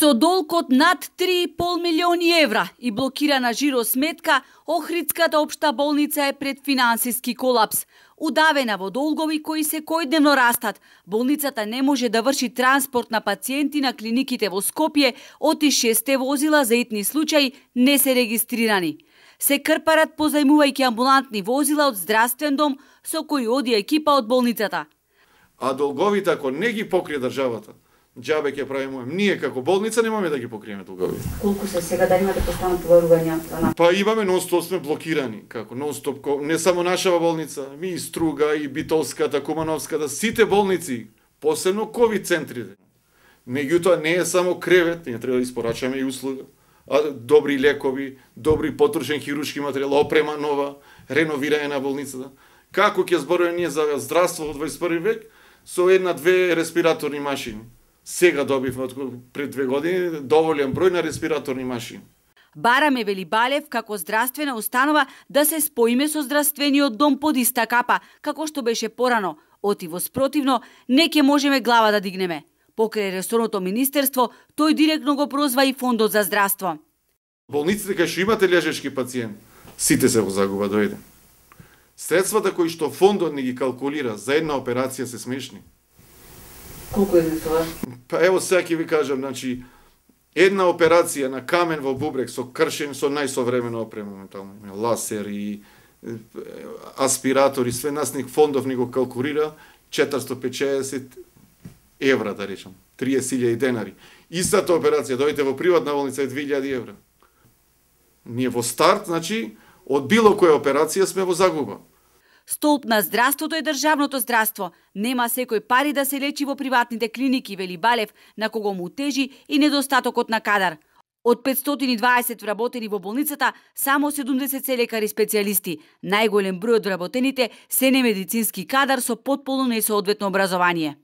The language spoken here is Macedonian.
Со долг од над 3,5 милиони евра и блокирана жиро сметка, Охридската општа болница е пред финансиски колапс. Удавена во долгови кои секојдневно растат, болницата не може да врши транспорт на пациенти на клиниките во Скопје, оти 6 возила за итни случаи не се регистрирани. Се крпарат позајмувајќи амбулантни возила од здравствен дом со кои оди екипа од болницата. А долговите ако не ги покрие државата, џабе ќе правиме. Ние како болница немаме да ги покриеме долговите. Колку се сега, дали имате постојано поварувања? Па имаме нон-стоп, сме блокирани, како нон-стоп, не само нашава болница, ми и Струга, и Битолската, Кумановската, сите болници, посебно ковид центрите. Меѓутоа не е само кревет, ние треба да испорачаме и услуга, а добри лекови, добри потрошен хируршки материјал, опрема нова, реновирање на болницата. Како ќе зборуваме ние за здравство во 21 век со една-две респираторни машини? Сега добивме пред 2 години доволен број на респираторни машини. Бараме, вели Балев, како здравствена установа да се споиме со здравствениот дом под иста капа, како што беше порано. Оти воспротивно, не ќе можеме глава да дигнеме. Покрај ресорното министерство, тој директно го прозва и фондот за здравство. Болниците кај што имате лежачки пациент, сите се го загуба до еден. Средствата кои што фондот не ги калкулира за една операција се смешни. Колку е тоа? Па ево сега ќе ви кажам, значи една операција на камен во бубрек со кршен со најсовремена опрема моментално, ласер и аспиратори, све нас фондов ни го калкулира 450 евра, да речам, 30.000 денари. Истата операција дојде во приватна болница е 2.000 евра. Ние во старт, значи, од било која операција сме во загуба. Столб на здравството е државното здравство. Нема секој пари да се лечи во приватните клиники, вели Балев, на кого му тежи и недостатокот на кадар. Од 520 вработени во болницата, само 70 се лекари специјалисти. Најголем број од вработените се немедицински кадар со потполно несоодветно образование.